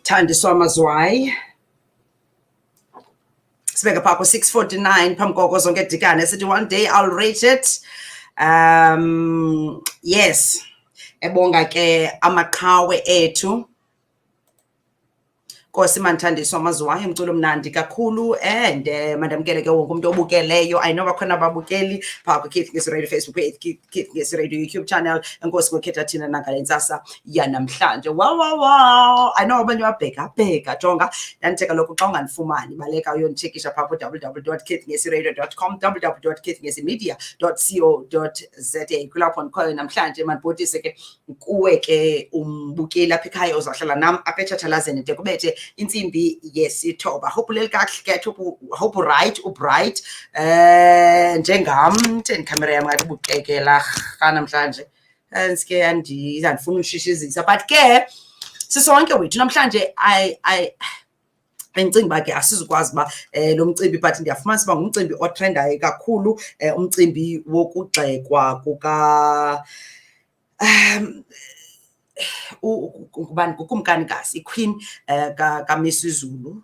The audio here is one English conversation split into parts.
Thandiswa mazwayi. Sibeka phaa ku-6:49 phambi koko zonke edikane sithi one day I'll reach it. Yes. Ebonga ke amaqhawe ethu. Nkosi mandithandiswa mazwayi, umculo mnandi kakhulu and mandamkele ke wonke umuntu obukeleyo. I know bakhona ababukeli phaa ku-Ethekwini Radio Facebook page, Ethekwini Radio YouTube channel. Enkosi ngokhetha thina nangale ntsasa yanamhlanje. Wow. I know abanye babheka jonga ndanditheka lokhu xa ungandifumani baleka uyonditshekisha phaa ku-www.ethekwini.com, www.ethekwini.co.za. Kulapho ndikhoyo namhlanje mandibhotise ke kuwe ke umbukeli apha ekhaya uzahlala nam apha etshatshalazeni de kubethe insimbi yesithoba. Hope uleli kakuhle ke, hope ubright njengam. Theni camera yam ngathi ubukekela namhlanje nsike yandifuna ushishizisa but ke sisonke wethu namhlanje engicinga uba ke asizukwazi uba lo mcimbi but ndiyafumanisa uba ngumcimbi otrendayo kakhulu, umcimbi wokugxekwa kuka kukumkanikazi iqueen kaMisuzulu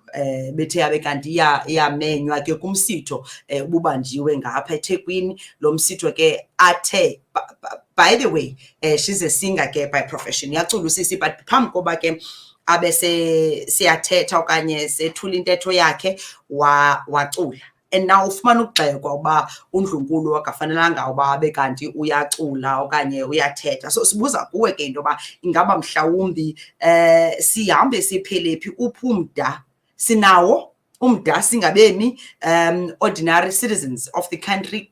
bethe yabe kanti iyamenywa ke kumsitho obubanjwe ngapha eThekwini. Lo msitho ke athe by the way she's a singer ke by profession, yacula usisi but phambi koba ke abe siyathetha okanye sethula intetho yakhe wacula. And now ufumana ukugxekwa uba uNdlunkulu akafanelanga uba abe kanti uyacula okanye uyathetha. So sibuza kuwe ke into yoba ingaba mhlawumbi sihambe siphelephi uphumda sinawo umda singabemi ordinary citizens of the country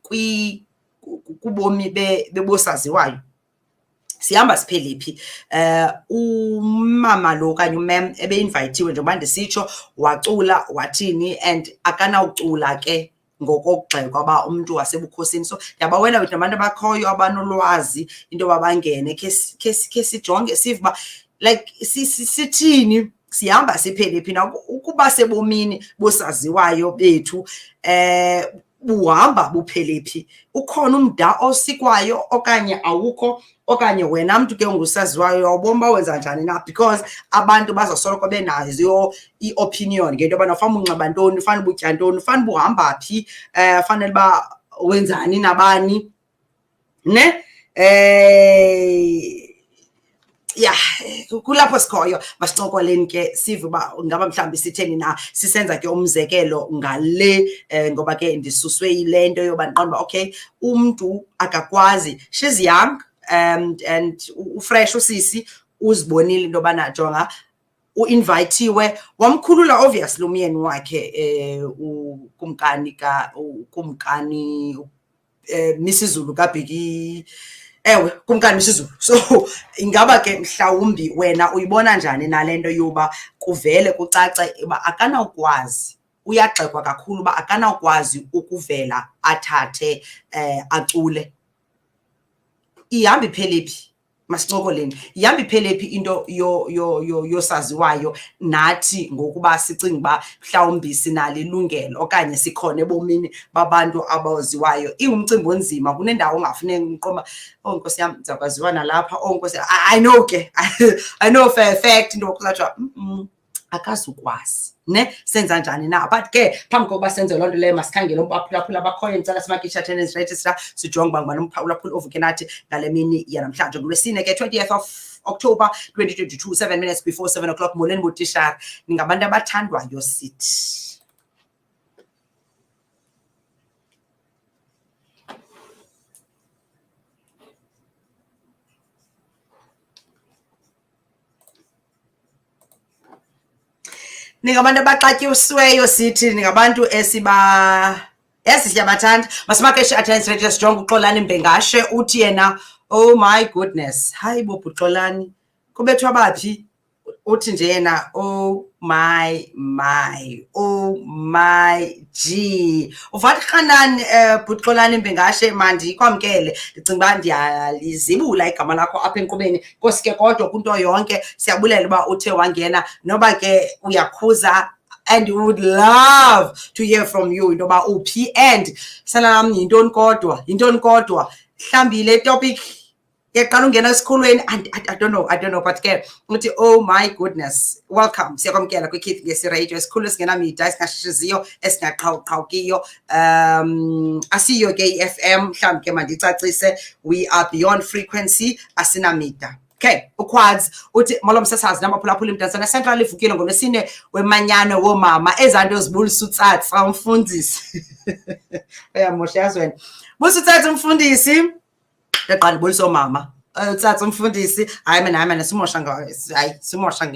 kubomi bebosaziwayo. Sihamba siphelephi. Umama lo okanye umem ebe-invayithiwe njengoba ndisitsho wacula wathini and akanawucula ke ngokokugxekwa uba umntu wasebukhosini. So ndiyabawela wethu nabantu abakhoyo abanolwazi into yoba bangene khe sijonge sive uba like sithini, sihamba siphelephi na ukuba sebomini bosaziwayo bethu buhamba buphelephi. Ukhona umda osikwayo okanye awukho, okanye wena mntu ke ungusaziwayo awubona uba wenza njani na, because abantu bazasoloko benazo i-opinion ngento yoba ufana unxiba ntoni, ufana ubutya ntoni, ufana buhamba phi, fanele uba wenzani nabani ne. Kulapho sikhoyo masincokoleni ke sive uba ngaba mhlawumbi sitheni na sisenza ke umzekelo ngale ngoba ke ndisuswe yile nto yoba ndiqonda uba okay umntu akakwazi, she's young and ufresh usisi, uzibonile into yobana jonga uinvayithiwe wamkhulula obviously umyeni wakhe ukumkani Misuzulu kabheki. Ewe, kumkani Misuzulu. So ingaba ke mhlawumbi wena uyibona njani nale nto yoba kuvele kucace uba akanawukwazi, uyagxekwa kakhulu uba akanawukwazi ukuvela athathe acule. Ihamba iphelephi, masincokoleni, ihamba iphelephi into yosaziwayo nathi ngokuba sicinga uba mhlawumbi sinalo ilungelo okanye sikhona ebomini babantu abaziwayo. Ingumcimbi onzima, kunendawo ongafuneki uqomba nkosi yam ndizakwaziwa nalapha, nkosi I know ke I know for a fact into yokuzatsha akazukwazi ne senza njani na. But ke phambi kokuba senze loo nto leyo masikhangele abaphulaphula abakhoyo. Ndicela simakisha attendance register sijonge uba ngubani umphulaphula ovuke nathi ngale mini yanamhlanje ngoLwesine ke 20th of October 2022, 7 minutes before 7 o'clock. Molweni butishara, ningabantu abathandwayo sithi. Ningabantu abaxatyisiweyo sithi, ningabantu siyabathanda. Masimakeshe attendance register sijonge uXolani Mbhengashe uthi yena oh my goodness, hayi bo Xolani kubethwa baphi, uthi nje yena oh my G. Uvathi kanani Xolani Mbhengashe, mandikwamkele. Ndicinga uba ndiyalizibula igama lakho apha enkqubeni. Nkosi ke kodwa kunto yonke siyabulela uba uthe wangena, noba ke uyakhuza and we would love to hear from you into yoba uphi and salam yintoni kodwa mhlawumbi le topic yaqala ungena esikhulweni I don't know but ke uthi oh my goodness welcome siyakwamkela kwiKids ngesi radio esikhulu esingenamida esingashishizio esingaqhawuqhawukiyo asiyo ke iFM mhlawumbe ke mandicacise we are beyond frequency asinamida. Okay, ukwazi uthi molo msasazi namaphulaphula imntansana central ivukile ngolwesine wemanyano womama ezanto zibulisa utsatsa umfundisi uyamosha yazweni bulisa utsatsa umfundisi yaqala bulisa umama utsatsa umfundisi hayi mina simosha simosha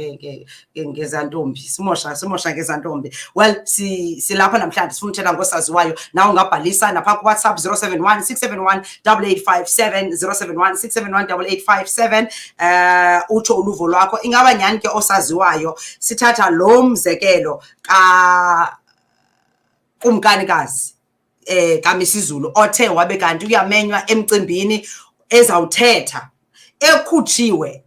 ngezantombi simosha ngezantombi. Well silapha namhlanje sifuna uthetha ngosaziwayo nawe ungabhalisa napha ku WhatsApp 0716718857 0716718857 utsho uluvo lwakho. Ingaba nyani ke osaziwayo sithatha lo mzekelo kumkanikazi kaMisuzulu othe wabe kanti uyamenywa emcimbini ezawuthetha ekhutshiwe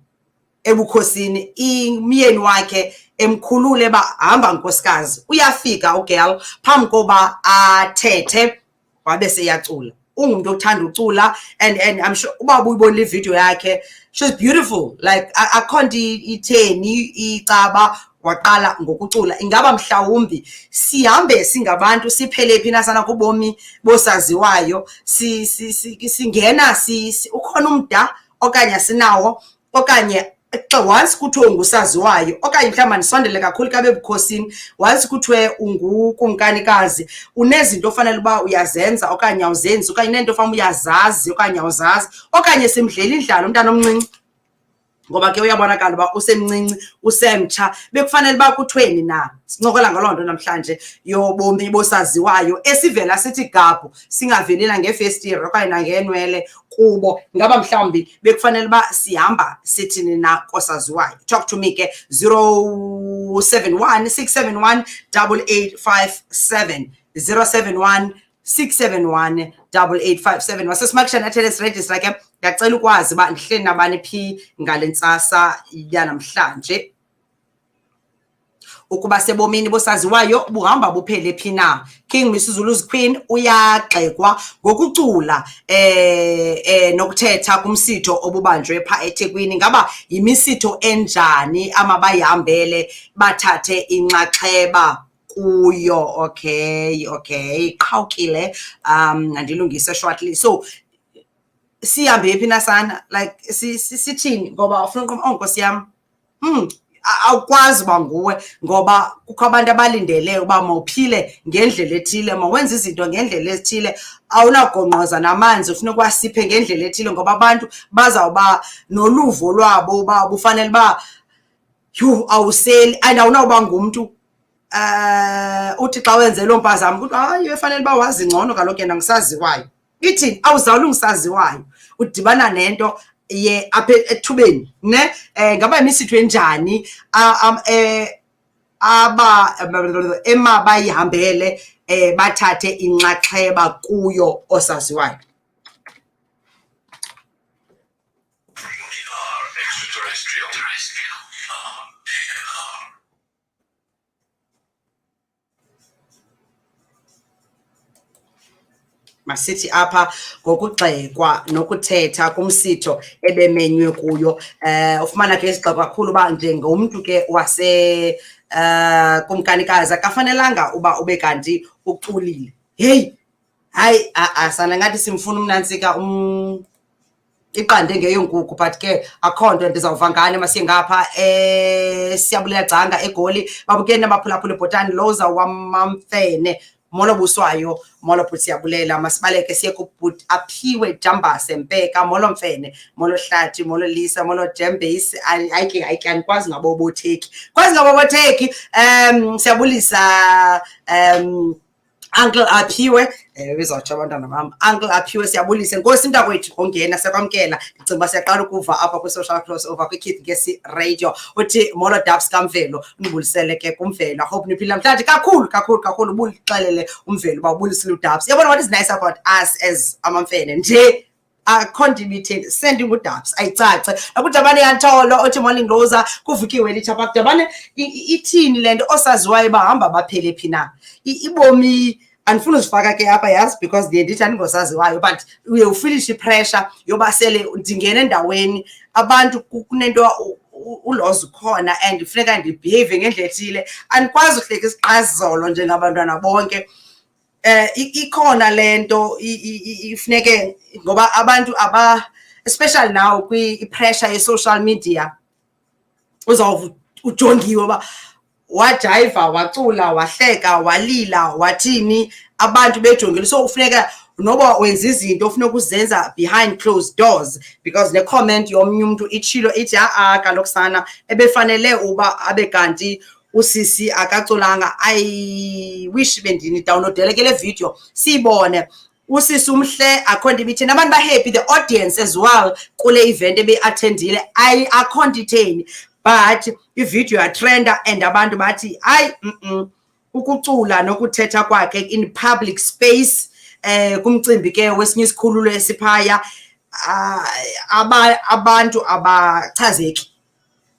ebukhosini imyeni wakhe emkhulule ba hamba nkosikazi uyafika ugirl phambi koba athethe wabe seyacula ungumuntu othanda ucula and I'm sure uba uyibona le video yakhe she's beautiful like akhonti itheni icaba waqala ngokucula. Ingaba mhlawumbi sihambe singabantu siphele phi nasana kubomi bosaziwayo singena ukhona umda okanye sinawo okanye once kuthiwe ngusaziwayo okanye mhlawumbe nisondele kakhulu kabe ebukhosini once kuthiwe ungukumkanikazi unezinto ofanele uba uyazenza okanye awuzenzi okanye nento ofanele uyazazi okanye awuzazi okanye simdlela indlala umntana omncinci ngoba ke uyabonakala uba usemncinci usemtsha bekufanele uba kuthweni na sincokola ngaloo nto namhlanje yobomi bosaziwayo esivela sithi gabhu singavelela ngefestire okanye nangenwele kubo. Ngaba mhlawumbi bekufanele uba sihamba sithini na kosaziwayo. Talk to me ke 071 6718857 wasesimakshana attendance register ke ngiyacela ukwazi uba ndihleli nabani phi ngalentsasa yanamhlanje ukuba sebomini bosaziwayo buhamba buphele phi na. King Misuzulu's Queen uyagxekwa ngokucula nokuthetha kumsitho obubanjwe pha eThekwini. Ngaba yimisitho enjani emabayihambele bathathe inxaxheba kuyo. Okay qhawukile andilungise shortly. So sihambe phi nasana like sithini ngoba ufuna onkosi yami awukwazi uba nguwe ngoba kukho abantu abalindele uba mawuphile ngendlela ethile mawenze izinto ngendlela ethile awunagongqoza namanzi ufuna ukwasiphe ngendlela ethile ngoba abantu bazawuba noluvo lwabo uba bufanele uba awuseli and awunawuba ngumntu uthi xa wenze loo mpazamo ukuthi hayi efanele uba wazi ngcono kaloku yena ngisaziwayo. Ithini awuzawuli ngisaziwayo udibana nento ye apha ethubeni ne ngaba yimisitho enjani emabayihambele bathathe inxaxheba kuyo osaziwayo. Masithi apha ngokugxekwa nokuthetha kumsitho ebemenywe kuyo. Ufumana ke isigxeko kakhulu uba njengomntu ke wase kumkanikazi akafanelanga uba ube kanti uculile. Hey hayi asana ngathi simfuna umnantsika iqande ngeyonkuku but ke akho nto ndizawuva ngane masiye ngapha siyabulela gcanga egoli babukene nabaphulaphula ebhotani Lhoza WamaMfene molo buswayo molo phuthi siyabulela masibaleke siye kubut aphiwe jambase mpeka molo mfene molo hlathi molo lisa molo jembase ayike andikwazi ngabo botheki siyabulisa Uncle aphiwe bizawutsho abantwana bam Uncle aphiwe siyabulisa Nkosi mntakwethu ongena siyakwamkela ndicinga uba siyaqala ukuva apha kwi-social crossover kwi-Kids ngesi radio uthi molo dabs kamvelo unibulisele ke kumvelo. I hope niphila namhlanje kakhulu ubulixelele umvelo uba ubulisile udabs. Yabona what is nice about us as amaMfene nje contributed sending udabs ayicace akudabane yantolo othi morning Lhoza kuvukiwe lichapha kudabane ithini lento osaziwayo bahamba baphele phi na ibomi andifuna uzifaka ke apha yazi because ndiye ndithi andingosaziwayo but uye ufilish ipressure yoba sele ndingena endaweni abantu kunento uloza ukhona and funeka ndibehave ngendlela ethile andikwazi uhleka isiqazolo njengabantwana bonke. Ikhona lento ifuneke ngoba abantu especially now kwi-pressure ye-social media ujongiwe uba wajayiva, wacula, wahleka, walila, wathini, abantu bejongile. So ufuneka noba wenza izinto ufuneka uzenza behind closed doors because ne-comment yomnye umuntu itshilo ithi kaloku sana ebefanele uba abe kanti usisi akaculanga. I wish bendini downloadele ke le video siyibone usisi umhle akho nto ibithini, abantu ba-happy, the audience as well kule event ebe-attendile akho nto itheni, but ivideo yatrenda and abantu bathi hayi ukucula nokuthetha kwakhe in public space kumcimbi ke wesinye isikhululo esiphaya abantu abachazeki.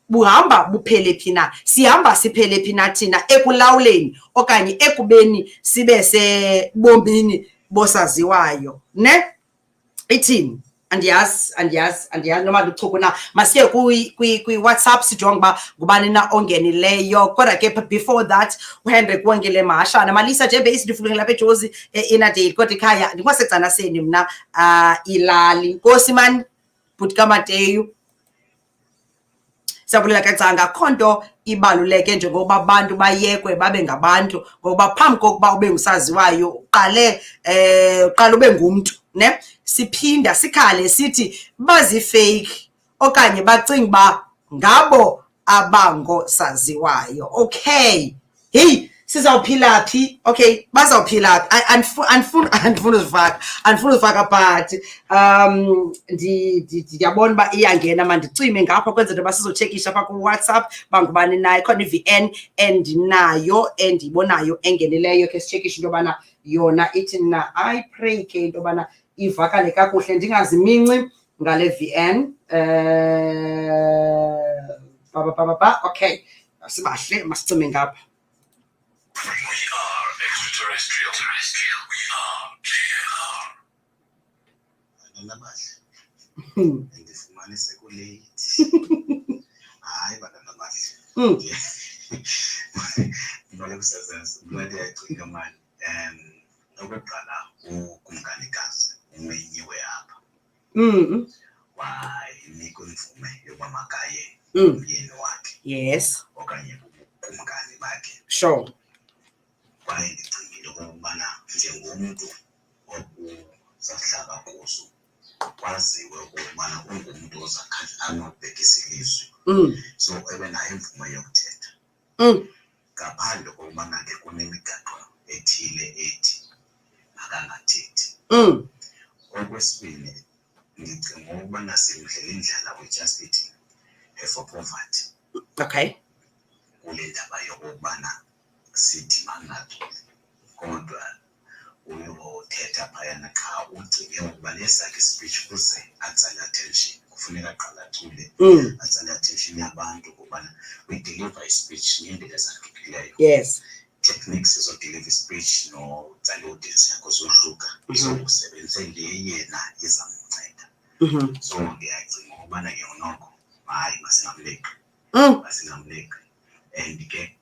Buhamba buphele phi na, sihamba siphele phi na thina ekulawuleni okanye ekubeni sibe sebomini bosaziwayo ne ithini. Andiyazi noma ndichuku na masiye kwi-WhatsApp sijonge uba ngubani na ongenileyo. Kodwa ke before that uHendrik wongele mahashana malisa nje base ndifulungela lapha eJozi inadale kodwa ikhaya ndingwasecana seni mna ilali. Nkosi man bhuti kaMateyu siyabulela kacanga. Akho nto ibaluleke njengoba abantu bayekwe babe ngabantu, ngoba phambi kokuba ube ngusaziwayo uqala ube ngumntu ne. Siphinda sikhale sithi bazi-fake okanye bacinga uba ngabo abangosaziwayo. Okay, hey sizawuphila phi? Okay, bazawuphila phi? Andifuna uzifaka but ndiyabona uba iyangena mandicime ngapha kwenzela uba sizotshekisha apha kuWhatsApp bangubani naye. Khona i-VN endinayo endiyibonayo engenileyo ke sitshekishe into yobana yona ithi na. I pray ke into yobana ivakale kakuhle ndingaziminci ngale VN. Okay, sibahle masicime ngapha. We are extraterrestrial. We are JLR. Ananabahle. Ndifumanise kulate. Hayi bantwana bahle. Ngibale kusebenza. Ngibale yagcina manje. Okokuqala ukumkanikazi umenyiwe apha. Wayinika imvume yokuba makaye umyeni wakhe. Yes. Okanye kumkani bakhe. Sure. Kwaye ndicingile ukubana njengomntu okusahlaba kuso kwaziwe ukubana ungumntu anobhekisa ilizwe. So ebenayo imvume yokuthetha. Ngaphandle kokubana ke kunemigaqo ethile ethi makangathethi. Okwesibini ndicinga ukubana simdlela indlela we-just eating for poverty. Okay. Kule ndaba yokubana sithi mangaculi kodwa uyothetha phayana xa ucinge ukuba lesakhe speech kuze atsale attention kufuneka aqala acule atsale attention yabantu ukubana we deliver speech ngendlela ezahlukileyo. Yes. Techniques zodeliver speech notsala audience yakho zohluka izokusebenzise le yena izamnceda. So ndiyacinga ukubana ke noko hayi masingamleki. Masingamleki and ke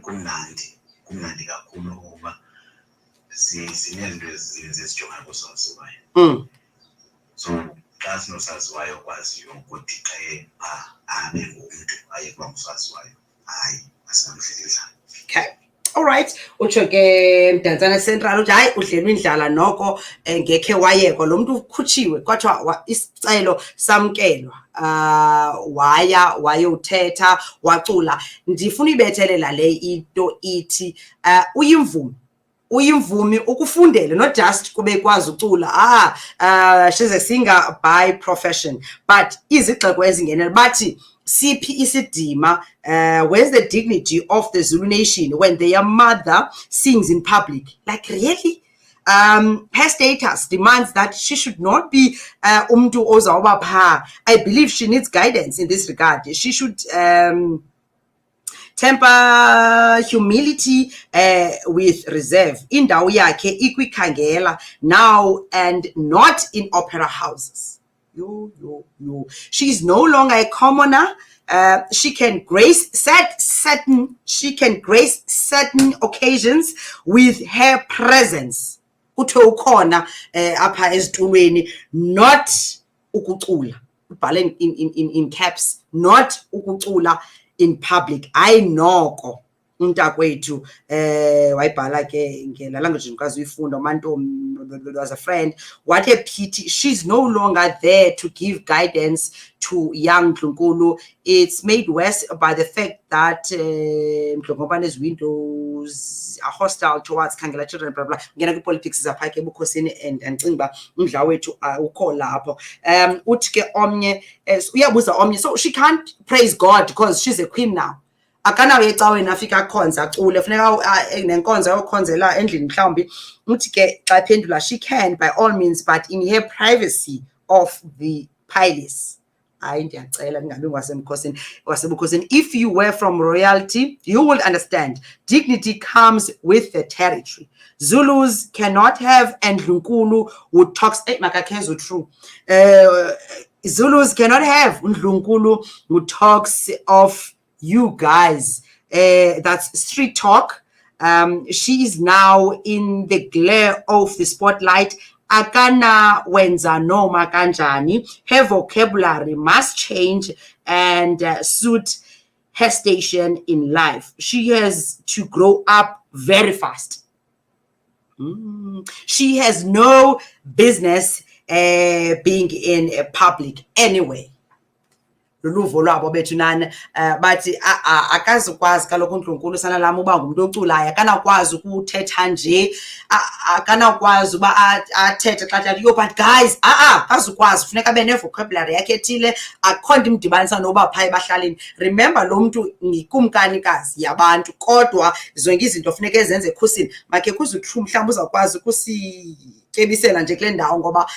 kumnandi kakhulu ukuba sinezinto ezininzi esijonga kusaziwayo. So xa sinosaziwayo kwaziyo ukuthi xa abe ngumntu aye kuba ngusaziwayo hayi masingamhleki idlala. Okay. All right. Utsho ke Mdantsane Central uthi hayi udlelwe indlala noko ngekhe wayekwa lo muntu ukhutshiwe kwathiwa isicelo samkelwa. Wayothetha wacula. Ndifuna ibethelela le into ithi uyimvumi ukufundele not just kube kwazi ucula she's a singer by profession but izigxeko ezingenela bathi siphi isidima where's the dignity of the Zulu nation when their mother sings in public? Like really? Her status demands that she should not be umntu ozawuba pha. I believe she needs guidance in this regard. She should temper humility with reserve. Indawo yakhe ikwikhangela now and not in opera houses. She's no longer a commoner. She can grace certain occasions with her presence. Kuthiwe ukhona apha ezitulweni, not ukucula. Ubhale in caps, not ukucula in public. I noko umntakwethu wayibhala ke ngela language ngikwazi uyifunda umantombi was a friend. What a pity she's no longer there to give guidance to young Ndlunkulu. It's made worse by the fact that Ndlunkulu's windows are hostile towards Khangela children, blah blah. Ngena kwi-politics zapha ke ebukhosini and ndicinga uba umdla wethu ukho lapho. Uthi ke omnye uyabuza omnye, so she can't praise God because she's a queen now. Akanawe ecaweni afika akhonza acule, funeka nenkonzo yokhonzela endlini mhlawumbi. Uthi ke xa iphendula, she can by all means, but in her privacy of the palace. Hayi ndiyacela ningabi wasebukhosini. If you were from royalty, you would understand. Dignity comes with the territory. Zulus cannot have, and Ndlunkulu would talk. Makakezo true. Zulus cannot have Ndlunkulu who talks of you guys. That's street talk. She is now in the glare of the spotlight. Akana wenza noma kanjani. Her vocabulary must change and suit her station in life. She has to grow up very fast. She has no business being in a public anyway. Luluvo lwabo bethu nani bathi akazukwazi kaloku uNdlunkulu sana lami uba ngumuntu oculayo, akanakwazi ukuthetha nje, akanakwazi uba athethe xa thatha yo, but guys akazukwazi, funeka abe ne-vocabulary yakhe ethile, akho nto imdibanisa noba phaa ebahlalini. Remember lo mntu yikumkanikazi yabantu, kodwa zonke izinto funeka ezenze ekhusini. Makhe kuze uTrue mhlawumbi uzawukwazi ukusityebisela nje kule ndawo, ngoba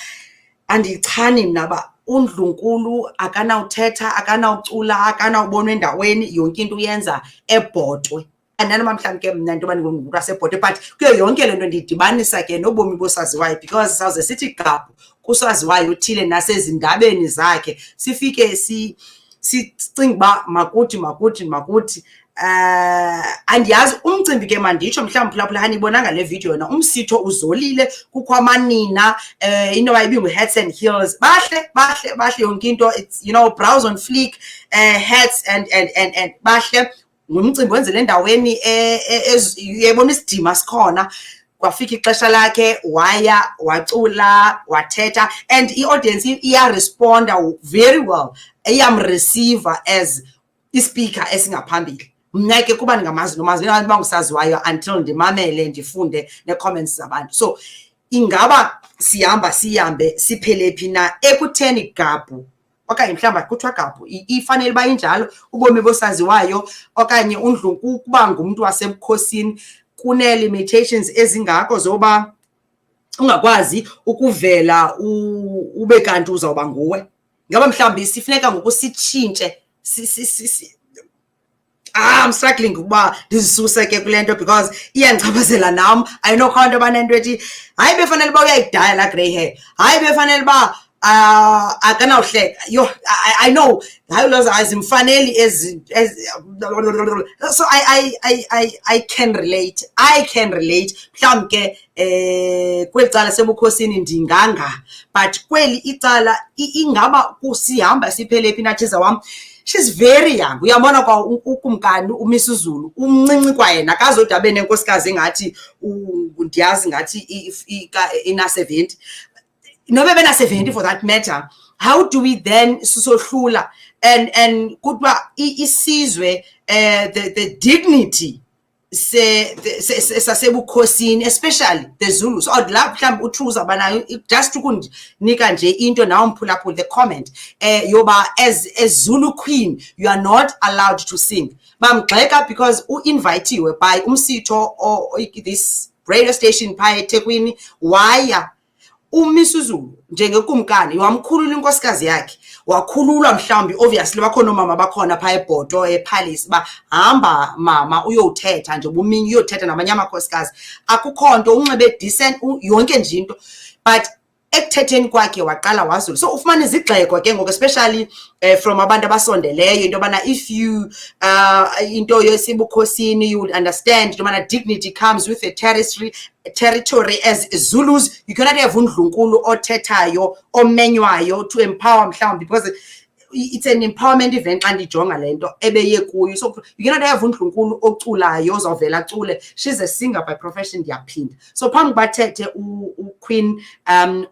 andiyichani mna ba uNdlunkulu akanawuthetha, akanawucula, akanawubonwa endaweni, yonke into uyenza ebhotwe. Andinama mhlawumbi ke mna into yoba ndingumuntu wasebhotwe, but kuyo yonke le nto ndiyidibanisa ke nobomi bosaziwayo, because sawuze sithi gabhu kusaziwayo uthile nasezindabeni zakhe, sifike sicinga uba makuthi. Andiyazi umcimbi ke manditsho mhlawumbi phulaphula nibonanga le video yona, umsitho uzolile, kukho amanina into wayebi hats and heels, bahle yonke into, it's, you know, brows on fleek, hats and bahle. Ngumcimbi wenzele endaweni uyayibona isidima sikhona. Kwafika ixesha lakhe, waya wacula wathetha, and i-audience iya-responda very well, iyamreceiver as ispeaker esingaphambili. Mna ke kuba ndingamazi nomazi bangusaziwayo until ndimamele ndifunde ne-comments zabantu. So ingaba sihambe siphele phi na ekutheni gabhu, okanye mhlawumbi kuthiwa gabhu ifanele uba injalo ubomi bosaziwayo, okanye uNdlunkulu kuba ngumntu wasebukhosini kune-limitations ezingako zoba ungakwazi ukuvela ube kanti uzawuba nguwe. Ngaba mhlawumbi sifuneka ngokusitshintshe I'm struggling ukuba ndizisuse ke kule nto, because iyandichaphazela nam. I know khona into yobana into ethi hayi befanele uba uyayidaya laa grey hair, hayi befanele uba akanawuhleka. Yo, I know hayi Lhoza azimfaneli so I can relate. Mhlawumbi ke kweli cala sebukhosini ndinganga, but kweli icala ingaba kusihamba siphele phi nathiza wam. She's very young. Uyabona kwa ukumkani uMisuzulu umncinci kwa yena, akazode abe nenkosikazi ngathi ndiyazi ngathi ina 70 nobe bena 70 for that matter. How do we then sohlula and kuthiwa isizwe the dignity sasebukhosini, especially the Zulus. So I'd love mhlawumbi uTrue uzawubanayo just ukundinika nje into nawo mphulaphula the comment yoba as Zulu queen you are not allowed to sing. Bamgxeka because uinvitiwe by umsitho or this radio station phaa eThekwini, waya uMisuzulu njengekumkani wamkhulula inkosikazi yakhe, wakhululwa mhlawumbi obviously bakhona omama bakhona phaa ebhoto epalace ba hamba mama uyothetha nje ubumini uyothetha namanye amakhosikazi akukho nto unxibe decent yonke nje into but ekuthetheni kwakhe waqala wazulu so ufumana izigxeko ke ngoku especially from abantu abasondeleyo into yobana if you into yesibukhosini you will understand into yobana dignity comes with a territory as Zulus you cannot have undlunkulu othethayo omenywayo to empower mhlawumbi because it's an empowerment event xa ndijonga le nto ebeye kuyo so you cannot have undlunkulu oculayo ozawuvela acule she's a singer by profession ndiyaphinda so phambi bathethe uQueen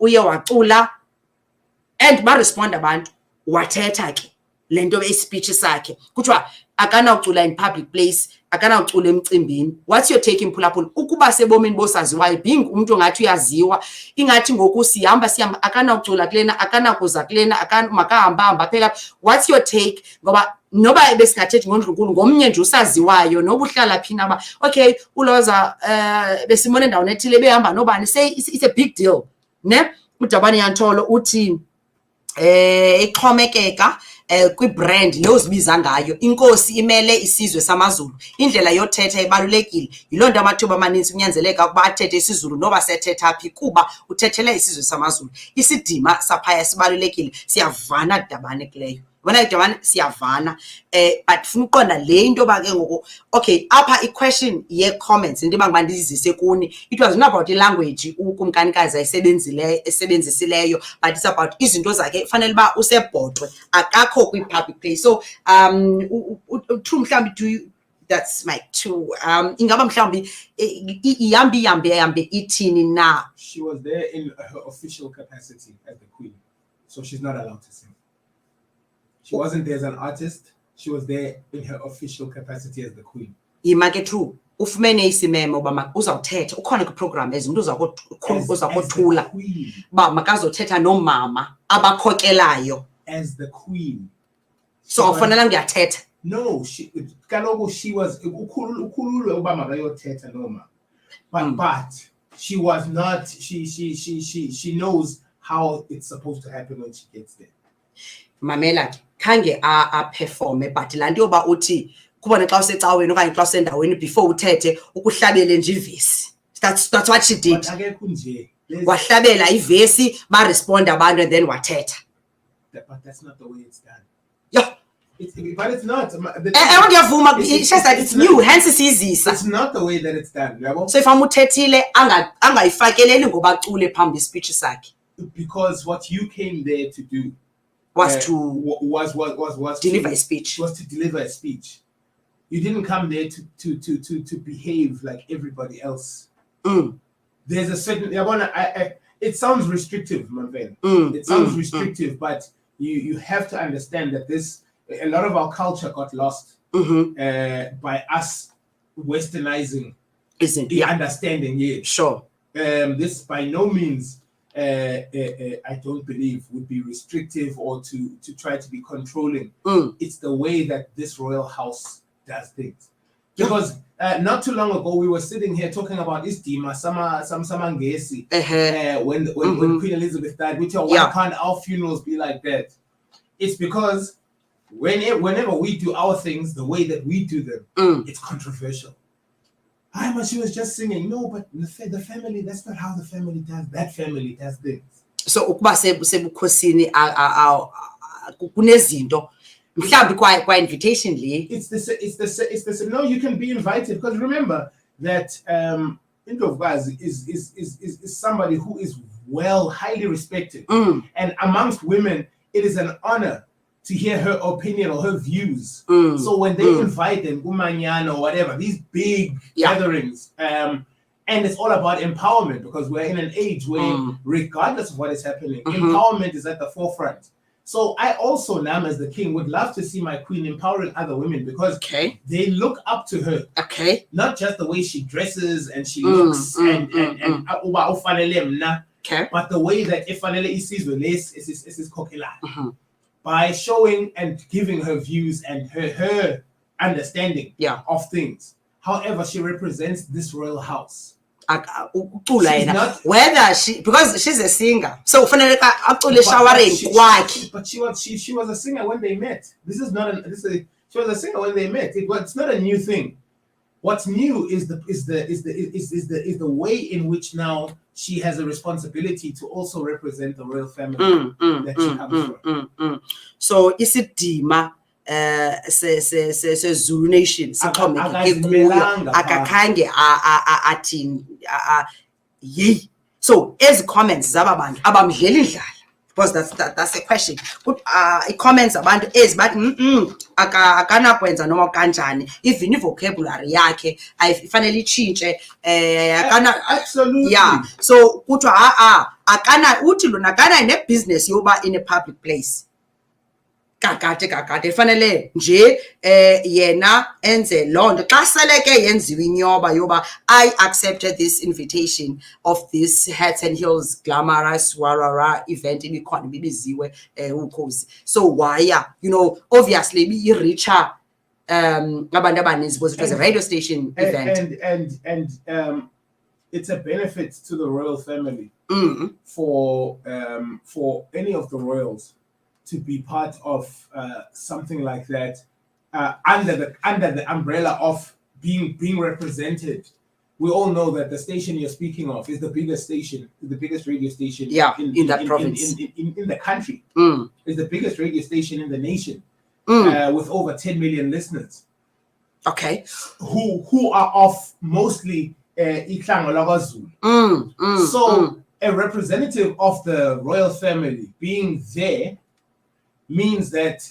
uye wacula and baresponda abantu wathetha ke le nto speech sakhe kuthiwa akanawucula in public place akanawucula emcimbini what's your take imphulaphula ukuba sebomini bosaziwayo being umuntu ongathi uyaziwa ingathi ngoku sihamba akanawucula kulena akanakuza kulena makahamba phela what's your take ngoba noba besingathethi ngondlunkulu ngomnye nje usaziwayo noba uhlala phi naba okay uLhoza besimone endaweni ethile behamba nobani say it's a big deal ne uDabani Yantolo uthi ixhomekeka kwibrand leyozibiza ngayo inkosi imele isizwe samaZulu indlela yothetha ibalulekile yiloo nto amathuba amaninzi kunyanzeleka ukuba athethe isizulu noba sethetha phi kuba uthethele isizwe samaZulu isidima saphaya sibalulekile siyavana Dabani kuleyo wena Dabani siyavana but funa uqonda le into ba ke ngoku okay apha iquestion ye-comments into yoba ngibandizise kuni it was not about ilanguage ukumkanikazi esebenzisileyo but it's about izinto zakhe fanele uba usebhotwe akakho kwi-public place so true mhlawumbi do you that's my two ingaba mhlawumbi ihambe ithini na she was there in her official capacity as the Queen so she's not allowed to sing. She wasn't there as an artist. She was there in her official capacity as the Queen. Imake true. Ufumene isimemo ba uzawuthetha ukhona kwiprogram ezinto uzakothula ba makazothetha nomama abakhokelayo as the Queen. So ufanele ngiyathetha. No, she was ukhululwe uba makayothetha noma. But she was not she knows how it's supposed to happen when she gets there. Mamela ke khange a performe but lanto yoba uthi kubona xa usecaweni okanye xa usendaweni before uthethe ukuhlabele nje ivesi that's what she did akekho nje wahlabela ivesi ba respond abantu and then wathetha but that's not the way it's done yeah but it's not ngiyavuma it's just that it's new hence isizisa it's not the way that it's done yabo so if amuthethile angayifakeleli ngoba acule phambi speech sakhe because what you came there to do was deliver a speech. Was to deliver a speech. You didn't come there to behave like everybody else. There's a certain it sounds restrictive, WamaMfene. It sounds restrictive, but you have to understand that a lot of our culture got lost by us westernizing the understanding. Yeah, sure. This by no means. I don't believe would be restrictive or to try to be controlling. It's the way that this royal house does things. Because not too long ago we were sitting here talking about Isdima, Samangesi, when Queen Elizabeth died. We thought, why can't our funerals be like that? It's because whenever we do our things the way that we do them, it's controversial. But she was just singing. No, but the family, that's not how the family does. That family does things. So ukuba sebukhosini kunezinto mhlawumbi kwa invitation le it's the no you can be invited because remember that Indlovukazi is somebody who is highly respected and amongst women it is an honor to hear her opinion or her views. So when they invite them, Umanyana or whatever, these big gatherings, and it's all about empowerment because we're in an age where, regardless of what is happening, empowerment is at the forefront. So I also, Nam as the king, would love to see my queen empowering other women because they look up to her. Not just the way she dresses and she looks but the way that ifanele isizwe is kokela. By showing and giving her views and her understanding of things. However, she represents this royal house. ukucula She's yena not- whether because she's a singer, so ufanele acule showereni kwakhe. But she was a singer when they met. This is not she was a singer when they met. It's not a new thing. What's new is the way in which now she has a responsibility to also represent the royal family that she comes from. So isidima se Zulu nation Akazimelanga akakhange athi yey. So ezi comments zaba bantu abamdlela indlala, because that's a question. I-comments abantu ezi bathi akanakwenza noma kanjani, even i-vocabulary yakhe ifanele itshintshe, Absolutely. yeah. So kuthiwa akana uthi lona akana ne-business yoba in a public place. Kakade fanele nje yena enze loo nto xa sele ke yenziwe inyoba yoba I accepted this invitation of this Hats and Heels glamorous warara event ibikhona bibiziwe ukhozi. So why, obviously i-richer abantu abaninzi because it was a radio station event. And it's a benefit to the royal family for any of the royals to be part of something like that under the umbrella of being represented. We all know that the station you're speaking of is the biggest station, the biggest radio station in that province. In the country. It's the biggest radio station in the nation with over 10 million listeners. Okay. Who are of mostly ihlanga lakwaZulu. So a representative of the royal family being there means that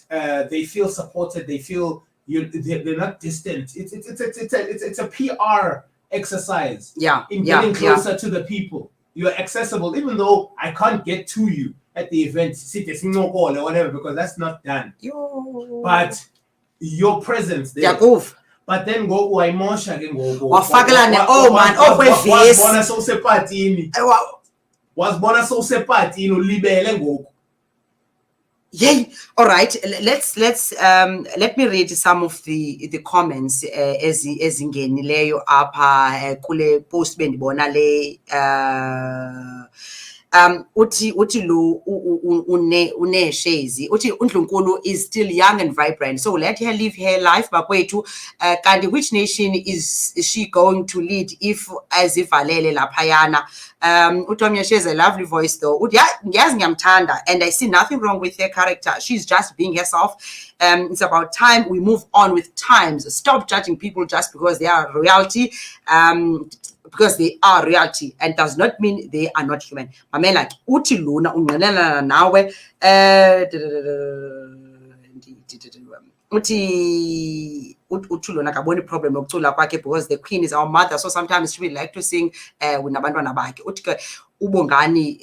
they feel supported. They feel they're not distant. It's a PR exercise. In getting closer to the people. You're accessible, even though I can't get to you at the event, or whatever, because that's not done. But your presence there. But then go waimosha ke ngoku. Wafakelane man okwevesi. Wasibona sowusepatini ulibele ngoku. Yay! All right. Let me read some of the comments ezingenileyo apha kule post bendibona le uthi lo uneshezi uthi uNdlunkulu is still young and vibrant, so let her live her life bakwethu. Kanti which nation is she going to lead if azivalele laphayana? Utomya, she has a lovely voice though. Ngiyazi ngiyamthanda and I see nothing wrong with her character. She's just being herself. It's about time we move on with times. Stop judging people just because they are royalty. Because they are reality and does not mean they are not human. Mamela uthi lona ungqinelana nawe uthi lona kaboni problem nokucula kwakhe because the queen is our mother, so sometimes she would like to sing with nabantwana bakhe. Uthi ke uBongani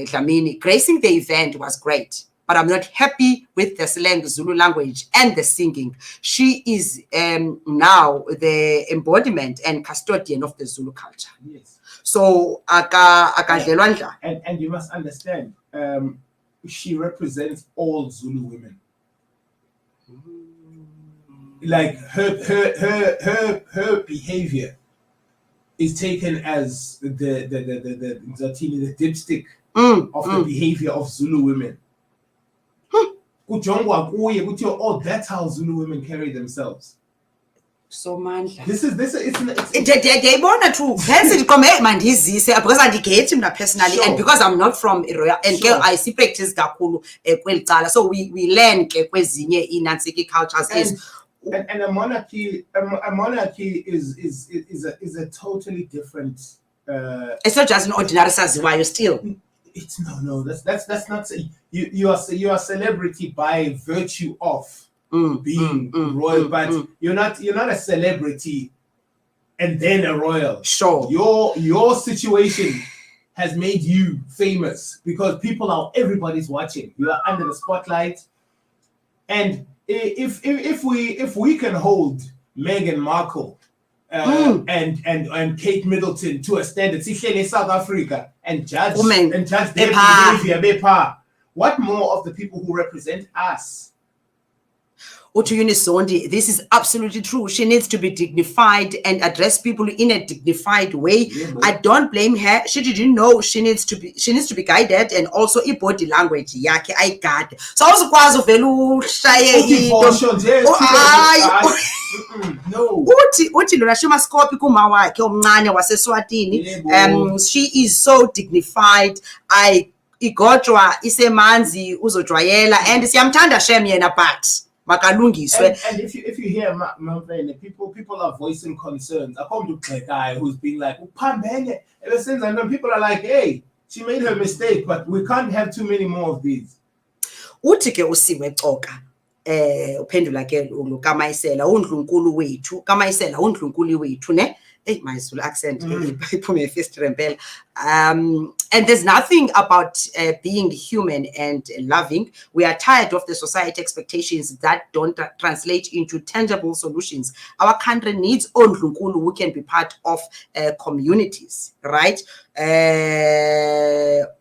Dlamini, gracing the event was great, but I'm not happy with the slang Zulu language and the singing. She is now the embodiment and custodian of the Zulu culture. Yes. So and you must understand, she represents all Zulu women. Like her behavior is taken as the dipstick of the behavior of Zulu women. Oh, that's how Zulu women carry themselves. So man, this is deyibona true personally mandizise because andigethi mina personally and because I'm not from royal and I see practice kakhulu kweli cala, so we learn ke kwezinye inansiki cultures and a monarchy is a totally different it's not just an ordinary saziwayo still. It's no that's not you are a celebrity by virtue of being royal, but you're not a celebrity and then a royal. Sure. Your situation has made you famous because everybody's watching. You are under the spotlight. And if we can hold Meghan Markle and Kate Middleton to a standard, in South Africa and judge their behavior, what more of the people who represent us? Uthi Unisondi, this is absolutely true. She needs to be dignified and address people in a dignified way. Yeah, I don't blame her. She didn't know she needs to be guided, and also body language yakhe ayigade. So awuzukwazi uvela ushaye no. Uthi lona shimaskopi kuma wakhe omncane waseSwatini. She is so dignified. Igotshwa isemanzi uzojwayela, and siyamthanda shem yena, but makalungiswe. And if you hear WamaMfene, people are voicing concerns. I come to a guy who's being like, ever since, and then people are like, hey, she made her mistake, but we can't have too many more of these. Uthi ke usiwe coka uphendula ke kaMayisela uNdlunkulu wethu, kaMayisela uNdlunkulu wethu ne. Hey, my Zulu accent. And there's nothing about being human and loving. We are tired of the society expectations that don't translate into tangible solutions. Our country needs Ondlunkulu who can be part of communities, right?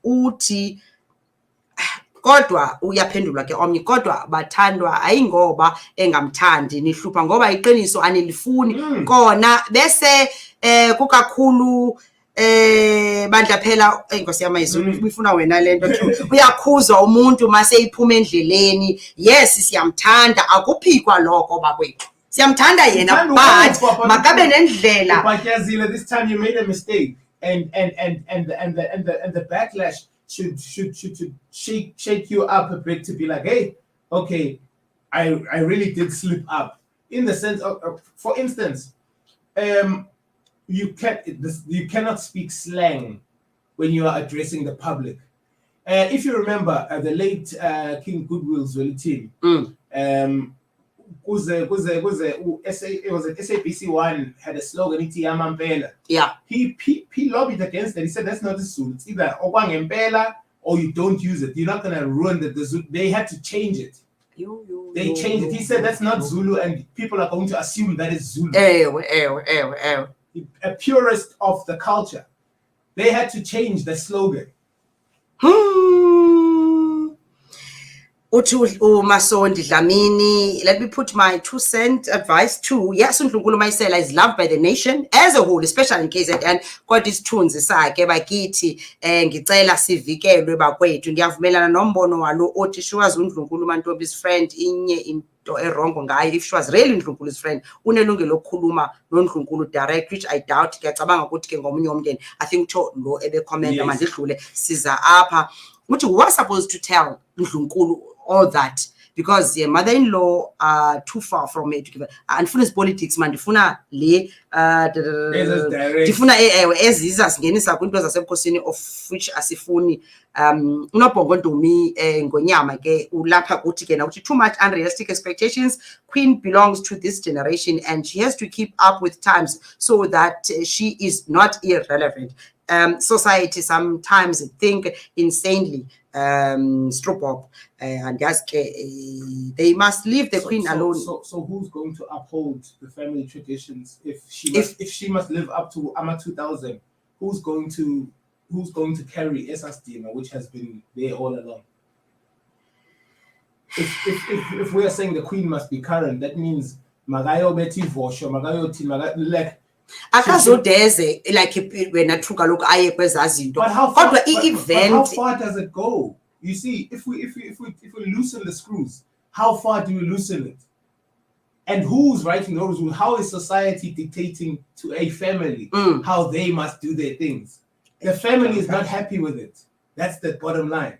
Uti kodwa uyaphendula ke omnye, kodwa bathandwa ayingoba engamthandi nihlupha ngoba iqiniso anilifuni kona bese kukakhulu bandla phela inkosi yamaZulu ibifuna wena lento uyakhuzwa umuntu mase iphuma endleleni. Yes, siyamthanda, akuphikwa lokho bakwethu, siyamthanda yena, but makabe nendlela. But Yazila, this time you made a mistake, and the backlash should shake you up a bit to be like, hey, okay, I really did slip up, in the sense of for instance, you cannot speak slang when you are addressing the public. If you remember the late King Goodwill's team, it was SABC1 had a slogan, "Yamampela." Yeah. He lobbied against it. He said that's not the Zulu. It's either okanye mpela or you don't use it. You're not gonna ruin the Zulu. They had to change it. They changed it. He said that's not Zulu, and people are going to assume that is Zulu. A purist of the culture. They had to change the slogan. Masondi Dlamini, let me put my 2 cent advice too. Yes, uNdlunkulu Mayisela is loved by the nation as a whole, especially in KZN. Kodwa isithunzi sakhe bakithi ngicela sivikelwe bakwethu. Ngiyavumelana nombono walo othi she was uNdlunkulu Mantobi's friend, inye into erongo ngayo. If she was really uNdlunkulu's friend, unelungelo lokukhuluma noNdlunkulu direct, which I doubt. Ngiyacabanga ukuthi ke ngomunye umndeni, I think lo ebe comment mandidlule siza apha. Which was supposed to tell Ndlunkulu all that, because your mother-in-law are too far from it to give and funis politics man difuna le difuna eziza singenisa kwinto zasebukhosini of which asifuni unobhongo ntumi ngonyama ke ulapha kuthi ke na uthi too much unrealistic expectations. Queen belongs to this generation and she has to keep up with times so that she is not irrelevant. Society sometimes think insanely, strip up, and ask they must leave the queen alone. So who's going to uphold the family traditions if she must live up to Ama 2000? Who's going to carry Esastima, which has been there all along? If we are saying the queen must be current, that means Magayo Betty Vosho, Magayo like. Akazodeze like when athuka lokho aye kwezazinto kodwa event. How far does it go? You see, if we loosen the screws, how far do we loosen it? And who's writing those rules? How is society dictating to a family how they must do their things? The family is not happy with it. That's the bottom line.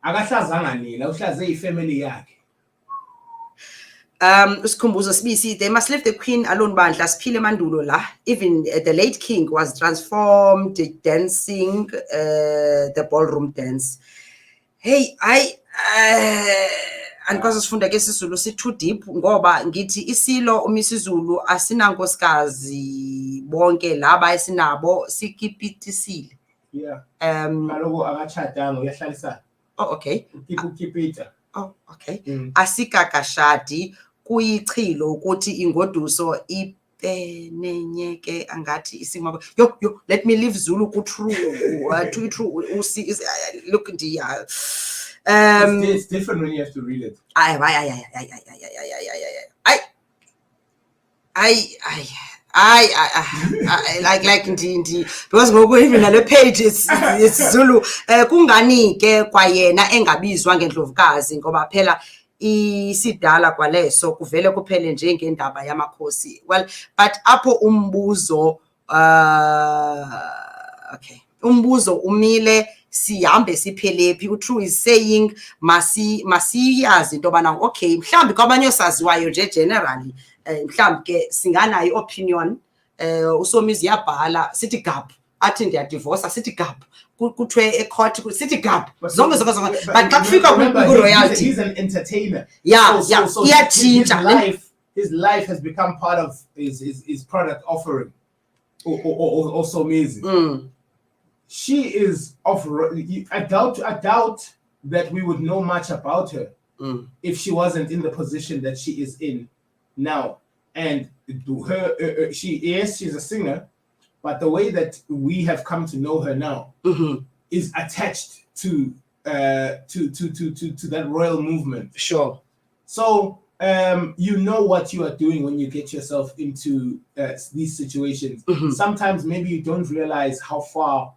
Akahlazanga nina uhlaze ifamily yakhe. Usikhumbuzo sibisi, they must leave the queen alone bandla siphile mandulo la. Even the late king was transformed dancing the ballroom dance. Hey, andikwazi sifunda ke isiZulu si too deep ngoba ngithi isilo uMisuzulu asinankosikazi bonke laba esinabo sikipitisile. Yeah. Kaloku akachadanga uyahlalisa. Oh, okay. Ukipita. Oh, okay. Asikakashadi kuyichilo ukuthi ingoduso ipenenyeke angathi isimo yo let me leave Zulu ku true to true usi look ndiya It's different when you have to read it. Like indeed because ngoku even nale page it's Zulu kungani ke kwayena engabizwa ngendlovukazi ngoba phela isidala kwaleso kuvele kuphele nje ngendaba yamakhosi. Well, but apho umbuzo okay, umbuzo umile sihambe siphelephi. True is saying masiyazi into bana okay mhlambi kwabanye osaziwayo nje generally mhlambi ke singanayo opinion usomizi yabhala sithi gap athi ndiyadivorce sithi gap kuthiwe ecourt sithi gap zonke but xa kufika ku-royalty he's an entertainer. So his life has become part of his product offering or somizi. She is I doubt that we would know much about her if she wasn't in the position that she is in now. And her, she's a singer, but the way that we have come to know her now is attached to that royal movement. Sure. So you know what you are doing when you get yourself into these situations. Sometimes maybe you don't realize how far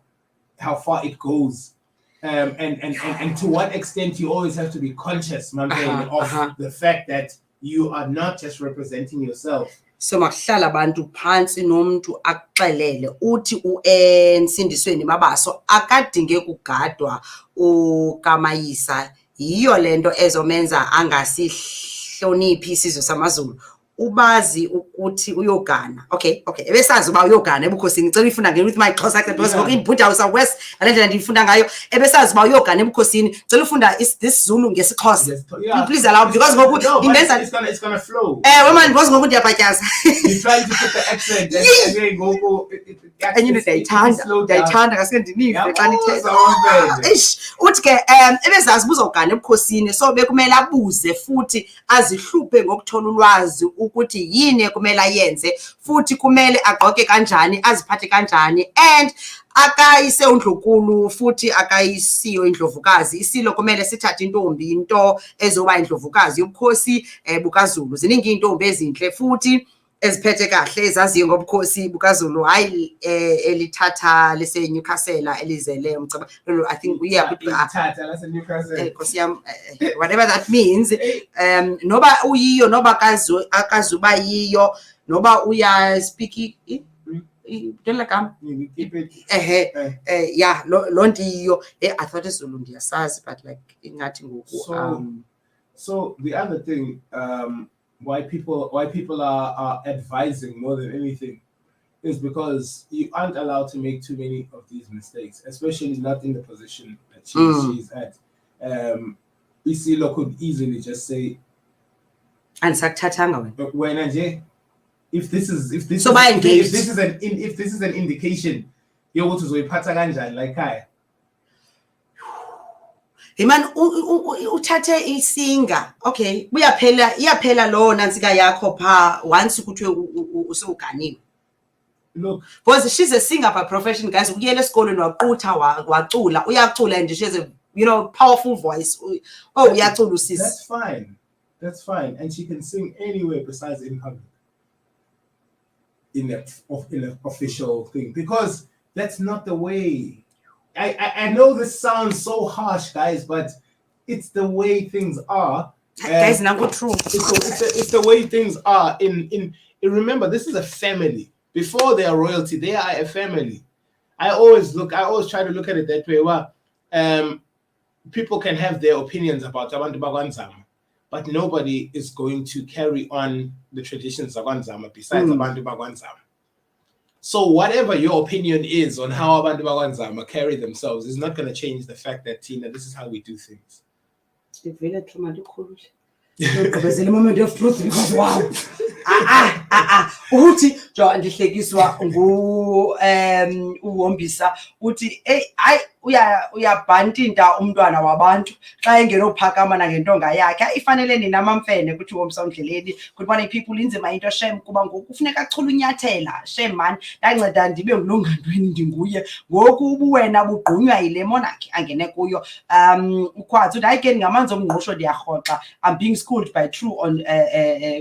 it goes, and to what extent you always have to be conscious, of the fact that you are not just representing yourself. So makuhlala abantu phansi nomuntu akuxelele uthi ensindisweni mabaso akadinge kugadwa ukamayisa yiyo lento ezomenza angasihloniphi isizwe samaZulu. Ubazi ukuthi uyogana. Okay ebesazi uba uyogana ebukhosini ngicela ifunda ngene with my Xhosa accent because ngoku in Buddha House West ngalendlela ndifunda ngayo ebesazi uba uyogana ebukhosini ngicela ufunda this Zulu ngesixhosa. Please allow because ngoku indenza it's gonna flow. Wema because ngoku ndiyabhatyaza. You try to put the accent and then go enye ndiyayithanda kasike ndinive xa nithetha. Uthi ke ebezazi buzogana ebukhosini so bekumele abuze futhi azihluphe ngokuthola ulwazi ukuthi yini ekumele ayenze futhi kumele agqoke kanjani aziphathe kanjani and akayise uNdlunkulu futhi akayisiyo indlovukazi. Isilo kumele sithathe intombi into ezoba indlovukazi yobukhosi bukaZulu. Ziningi intombi ezinhle futhi eziphethe kahle ezaziyo ngobukhosi bukaZulu hayi elithatha lese Newcastle elizele umcaba I think lithatha lase Newcastle Nkosi yami whatever that means noba uyiyo noba akazuba yiyo noba uya speak yeah lonto iyo I thought Zulu ndiyasazi but like ingathi ngoku so the other thing why people are advising more than anything is because you aren't allowed to make too many of these mistakes, especially not in the position that she's at. Isilo could easily just say, and sakuthathanga wena if this is an indication yokuthi uzoyiphatha kanjani like ekhaya. Hey man uthathe isinga okay iyaphela lo nansika yakho pha once ukuthiwe usuganiwe. Look, because she's a singer by profession guys. Uyele esikolweni waqutha wacula uyacula and she has a powerful voice. Uyacula usisi. That's fine and she can sing anywhere besides in public in an official thing because that's not the way. I know this sounds so harsh, guys, but it's the way things are. Guys, not true. It's the way things are. In remember, this is a family. Before they are royalty, they are a family. I always try to look at it that way. Well, people can have their opinions about abantu bakwanzama, but nobody is going to carry on the traditions of bakwanzama besides abantu bakwanzama. So whatever your opinion is on how abantu bakwanzama carry themselves is not going to change the fact that Tina, this is how we do things. The moment of truth because wow. Uthi jo ndihlekiswa uwombisa uthi uyabhantinta umntwana wabantu xa engenophakama nangentonga yakhe. Ifanele nina amaMfene kuthi womsondleleni good morning people inzima into shem kuba ngoku kufuneka achule unyathela shem man ndanceda ndibe ngulongantweni ndinguye ngoku ubuwena bugqunywa yile monarchy angene kuyo. Ukhwazi uthi hayi ke ngamanzi omngqusho ndiyarhoxa I'm being schooled by true on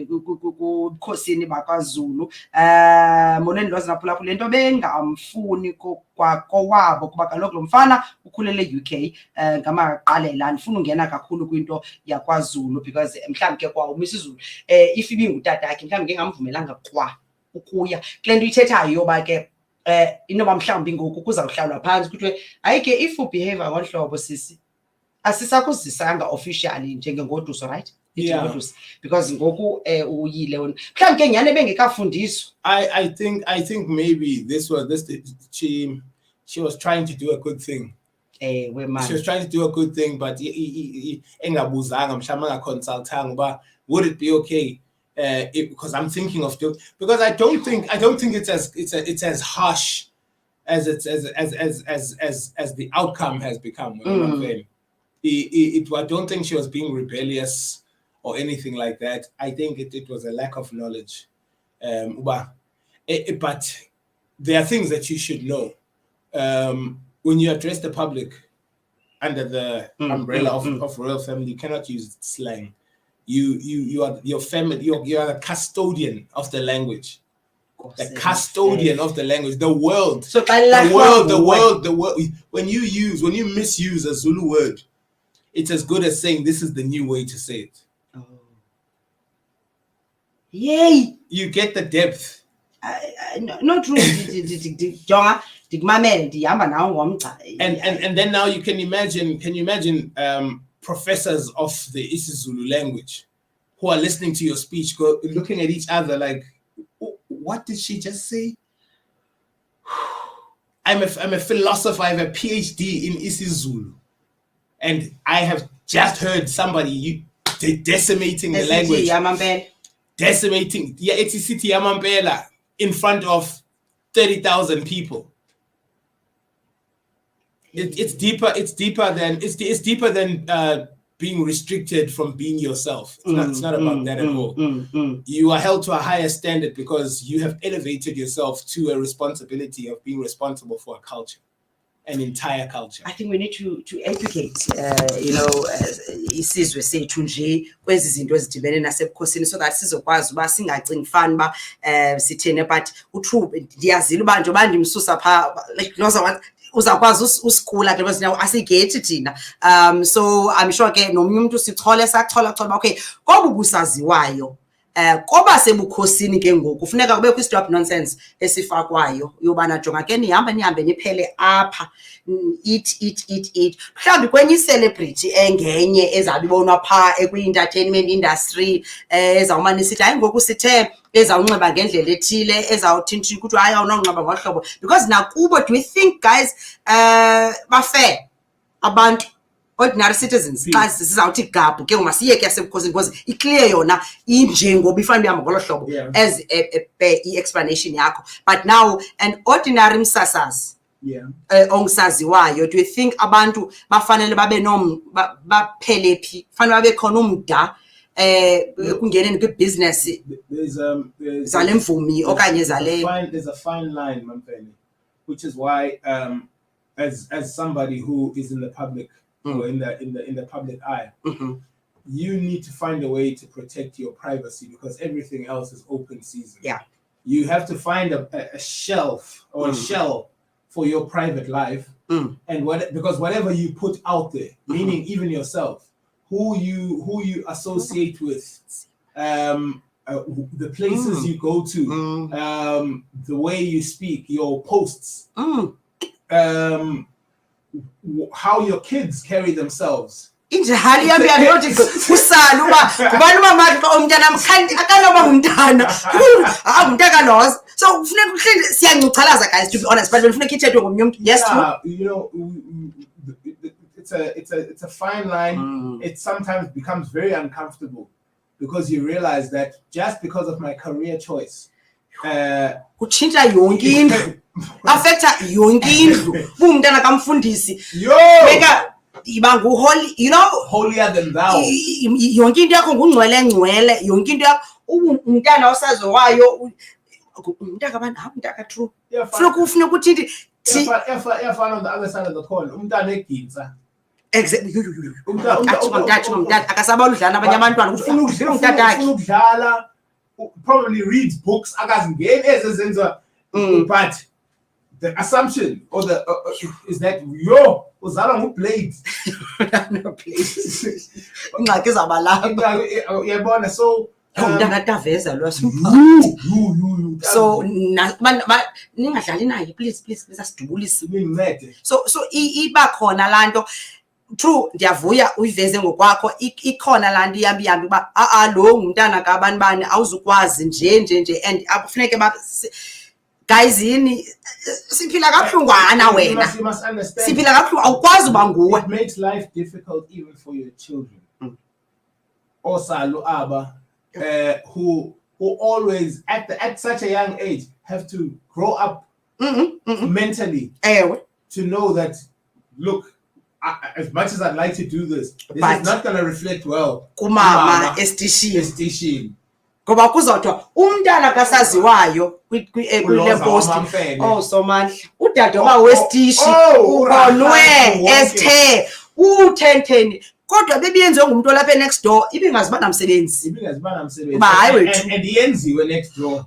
kubukhosini bakwaZulu. Molweni Lhoza naphulaphula le nto bengamfuni kwakowabo kuba kaloku lo mfana ukhulele UK ngamaqalela andifuna ungena kakhulu kwinto yakwaZulu because mhlawumbi ke kwa uMisuzulu if ibingutatakhe mhlawumbi ngengamvumelanga kwa ukuya kule nto ithethayo yoba ke inoba mhlawumbi ngoku kuzawuhlalwa phantsi kuthiwe hayi ke if ubehave ngolu hlobo sisi asisakuzisanga officially njengengoduso right. Yeah. Because ngoku uyile wona mhlawumbi ke nyane bengekafundiswa. I think maybe she was trying to do a good thing. She was trying to do a good thing, but engabuzanga mhlawumbe angaconsultanga uba would it be okay because I'm thinking of because I don't think it's as harsh as the outcome has become. I don't think she was being rebellious or anything like that. I think it was a lack of knowledge. But there are things that you should know. When you address the public under the umbrella of royal family, you cannot use slang. You are your family. You are the custodian of the language. The custodian of the language, the world. So the world. When you misuse a Zulu word, it's as good as saying this is the new way to say it. Oh. Yay! You get the depth. Not true. And then now you can imagine professors of the isiZulu language who are listening to your speech looking at each other like, what did she just say? I'm a philosopher, I have a PhD in isiZulu, and I have just heard somebody decimating the language. Decimating, it's City Yamampela in front of 30,000 people. It's deeper than being restricted from being yourself. It's not about that at all. You are held to a higher standard because you have elevated yourself to a responsibility of being responsible for a culture, an entire culture. I think we need to educate, isizwe sethu nje kwezi zinto ezidibene nasebukhosini so that sizokwazi uba singacingi fani uba sithene but utrue ndiyazile uba njengoba ndimsusa phaa like uzakwazi usikula ke because asigethi thina so I'm sure ke nomnye umuntu sichole sachola okay kobu busaziwayo koba sebukhosini ke ngoku kufuneka kube kwi stop nonsense esifakwayo yobana jonga ke nihambe niphele apha eat mhlawumbi kwenye celebrity engenye ezabibonwa pha ekwi-entertainment industry ezawumane nisithi hayi ngoku sithe ezawunxiba ngendlela ethile ezawuthintsha ukuthi hayi awunonxiba ngohlobo because nakubo do we think guys bafair abantu ordinary citizens xa sizawuthi gabhu ke ngasiyeke yasebukhosini because iclear yona inje ngoba ifanele uhamba ngolo hlobo as i-explanation yakho but now an ordinary msasazi ongisaziwayo do you think abantu bafanele babe baphele phi fanele babe khona umda kungeneni kwi-business zale mvumi okanye zale there's a fine line Mamfene, which is why as somebody who is in the public or in the public eye, you need to find a way to protect your privacy because everything else is open season. You have to find a shelf or a shell for your private life, and because whatever you put out there, meaning even yourself, who you associate with, the places you go to, the way you speak, your posts, how your kids carry themselves. Injali yami yathi usala uba kubani mama umntana akanoba ngumntana umntaka Lhoza so kufuneka uhleli siyancuchalaza guys to be honest but kufuneka ithethwe ngomnye umuntu yes it's a fine line. It sometimes becomes very uncomfortable because you realize that just because of my career choice kutshintsha yonke indlu affecta yonke indlu umntana kamfundisi beka iba nguholy, you know, holier than thou. Yonke into yakho ngungcwele yonke into yakho umntana osaziwayo umntaka abantu umntaka true ufuna ukuthi efana on the other side of the coin umntana egitsa exactly umntana akasabala udlala abanye abantwana ufuna ukudlala probably reads books akazingeni ezenza but the assumption or the is that uzalwa ngublade no please ingxaki izabalapha uyabona so umntana ataveza lo so ningadlali naye please asidubulise nincede so iba khona lanto true ndiyavuya uyiveze ngokwakho ikhona lanto iyambi uba lo ngumntana kabani awuzukwazi nje and akufuneke guys yini siphila kabuhlungwana wena siphila kabuhlungu awukwazi uba nguwe. It makes life difficult even for your children osalo aba who always at such a young age have to grow up mentally to know that look, as much as I'd like to do this is not going to reflect well kumama estishini ngoba kuzothiwa umntana kasaziwayo kule post somandla udade oba westishi ubonwe ethe uthentheni kodwa bebiyenziwe ngumuntu olapha next door ibingaziba namsebenzi ba hayi wethu and yenziwe next door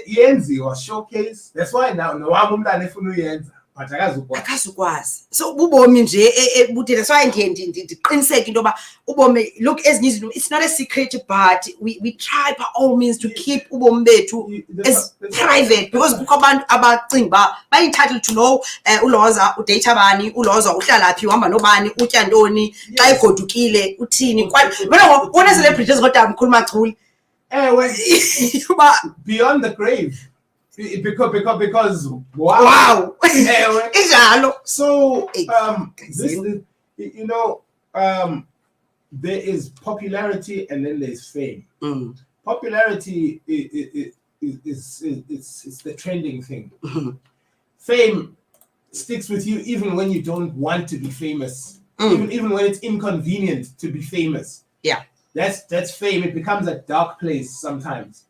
yenziwa showcase. That's why now nowami umntana efuna uyenza but akazukwazi so ubomi nje buthi that's why ndiqiniseka into yoba ubomi look ezinye izinto it's not a secret but we try by all means to keep ubomi bethu as private because kukho abantu abacinga uba ba-entitled to know uLhoza udate bani, uLhoza uhlala phi, uhamba nobani, utya ntoni, xa igodukile uthini wona celebrities kodwa mkhulu machuli beyond the grave because wow. So this is, you know, there is popularity and then there's fame. Popularity is the trending thing. Fame sticks with you even when you don't want to be famous, even when it's inconvenient to be famous. Yeah, that's fame. It becomes a dark place sometimes,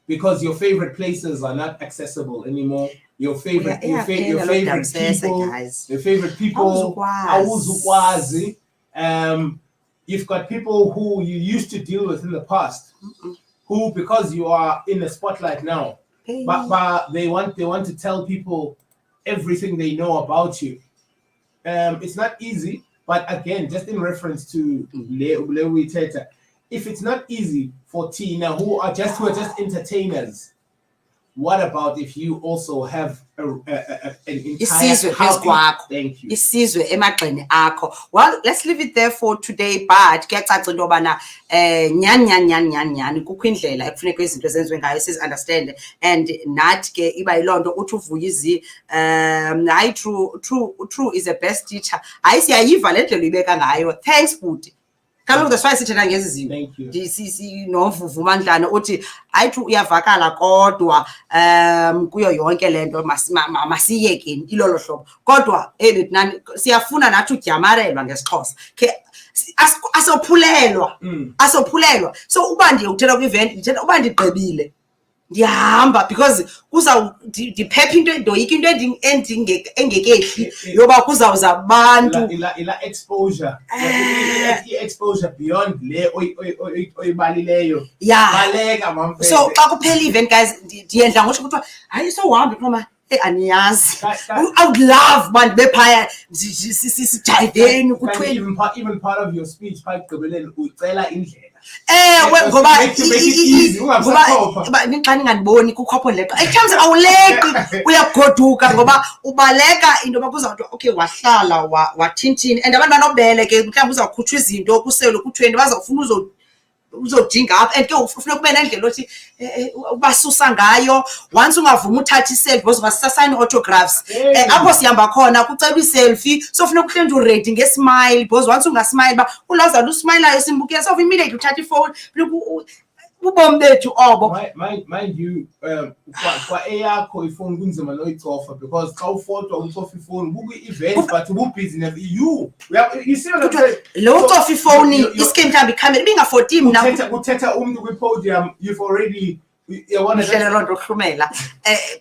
because your favorite places are not accessible anymore. Your favorite people, awuzukwazi. You've got people who you used to deal with in the past, who, because you are in the spotlight now, but they want to tell people everything they know about you. It's not easy, but again, just in reference to ethetha, if it's not easy for Tina, who are just entertainers, what about if you also have an entire thank you. Isizwe emagxeni akho. Well, let's leave it there for today, but kuyacaca into yobana nyani kukho indlela ekufuneka izinto zenziwe ngayo siz understand and nathi ke iba yilonto uthi uvuyizi hayi true is the best teacher. Hayi siyayiva le ndlela uyibeka ngayo. Thanks Bhuti. Kaloku that's why sithena ngezi zinto novuvu mandlana uthi ayithi uyavakala kodwa kuyo yonke lento masiyekeni ilolo hlobo kodwa nani siyafuna nathi udyamarelwa ngesixhosa ke asophulelwa so uba ndiye uthetha kwi-event ndithetha uba ndigqibile ndiyahamba because ndiphepha into ndoyika into engekehli yoba kuzawuza abantu ila exposure exposure beyond le oyibalileyo baleka mamfene. So xa kuphela event guys ndiyendla ngotsho kuthiwa hayi sowuhambe phoma aniyazi I would love bantu bephaya sijayiveni kuthiwe even part of your speech phaa ekugqibeleni ucela indlela ngoba xa ningandiboni kukhopho leqa etimes awuleqi uyagoduka ngoba ubaleka into yoba kuzawuthiwa okay wahlala wathintini and abantu banobele ke mhlawumbi uzawukhutshwa izinto kuselo kuthweni bazawufuna uzodinga apha and ke ufuna kube nendlela othi ubasusa ngayo once ungavuma uthatha iselfie because ungasasayini autographs apho sihamba khona kucelwa iselfie so ufuna ukuhleli nje uready ngesmile because once ungasmile ba uLhoza lusmileyo simbukela so immediately uthatha ifone ubomi bethu obo. Mind you, kwa eyakho ifoni kunzima noyicofa because xa ufotwa ucofa ifoni buku-event but busy you see what I'm saying. Lo ucofa ifoni ischeme mhlawumbi ikhamera ibinga-14 mna uthetha umntu kwi-podium you've already ihlele loo nto hlumela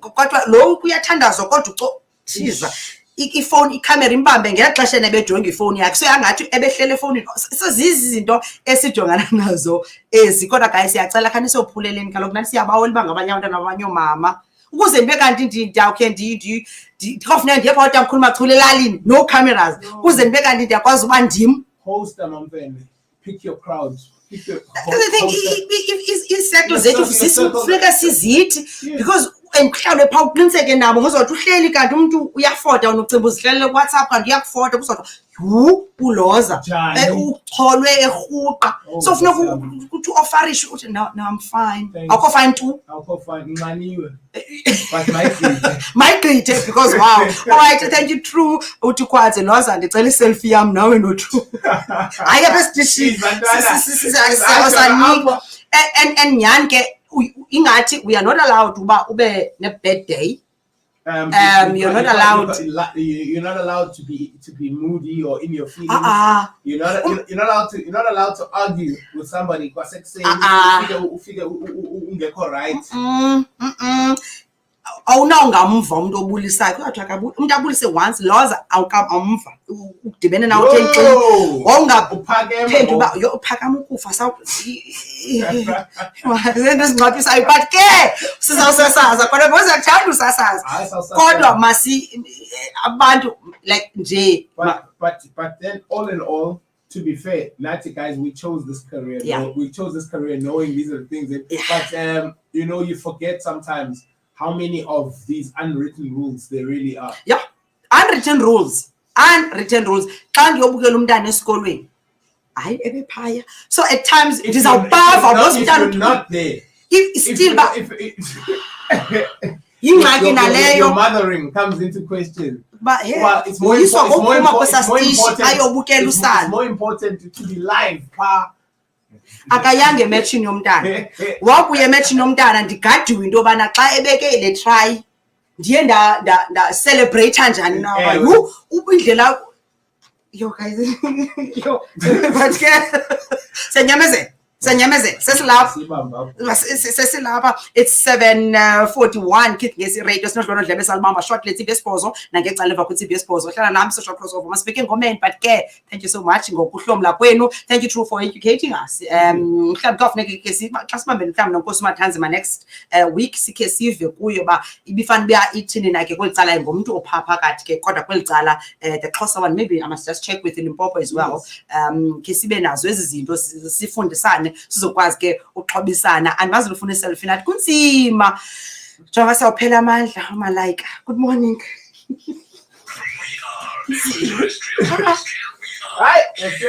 kodwa lo kuyathandazwa kodwa jiza ifoni ikhamera imbambe ngela xesha nebejonga ifoni yakhe so yangathi ebehlele efowunini sezizi zinto esijongana nazo ezi kodwa guys siyacela khani siyophuleleni kaloku nathi siyabawela uba ngabanye abantwana abanye oomama ukuze ndibe kanti ndiyawukhe ndikofuneka ndiye phakathi mkhuluma chule elalini no cameras ukuze ndibe kanti ndiyakwazi uba ndim host WamaMfene pick your crowd. Isekto zethu funeka sizithi because mhlawumbe phaa uqiniseke nabo ngozothi uhleli kanti umuntu uyafoda unocinga uzihlelele kuWhatsApp kanti uyakufoda kuzothi uLhoza ucholwe erhuqa so funeka ukuthi uofarish uthi no I'm fine awukho fine tu awukho fine nxaniwe but mayigqithe because wow alright thank you true uthi khwaze Lhoza ndicela iselfie yam nawe no true hayi besidishi and nyani ke ingathi we are not allowed uba ube ne bad day. You're not allowed to be moody or in your feelings. You're not allowed to argue with somebody because ufike ungekho right. Awunawungamva umuntu obulisayo kuthiwa umuntu abulise once Lhoza awukamva ukudibene nawe utheni wawungaphendi uba uphakama ukufa zinto ezingcaphisayo but ke sizawusasaza kodwa bozakuthanda usasaza kodwa abantu like nje but then all in all to be fair, Nati guys, we chose this career. We chose this career knowing these are the things but you know, you forget sometimes how many of these unwritten rules there really are. Yeah, unwritten rules. Xa ndiyobukela umntana esikolweni hayi ebephaya so at times it is above not there still your mothering comes into question. But it's more important to be live akayange ematchini yomntana wakuye ematchini yomntana ndigadiwe into yobana xa ebeke le try ndiye nda celebrate njani nawe ubindlela yo guys yo but ke senyameze sesilapha it's 7:41 kithi ngesi radio sinodlwana dlebe salibamba shortly ibesibhozo nangecala eva kuthi ibesibhozo hlala nami social crossover masibeke ngomeni but ke thank you so much ngokuhlomla kwenu thank you true for educating us mhlawumbe kofuneka ke xa sibambe mhlawumbe nonkosi uMathanzima next week sikhe sive kuyo ba ibifana uba ithini nakhe kwelicala ngomuntu opha phakathi ke kodwa kwelicala the Xhosa one maybe I must just check with Limpopo as well ke sibe nazo ezi zinto sifundisane sizokwazi ke uxhobisana andimazi ufuna iselfie nathi kunzima njengoba sawuphela amandla uMalaika good morning We are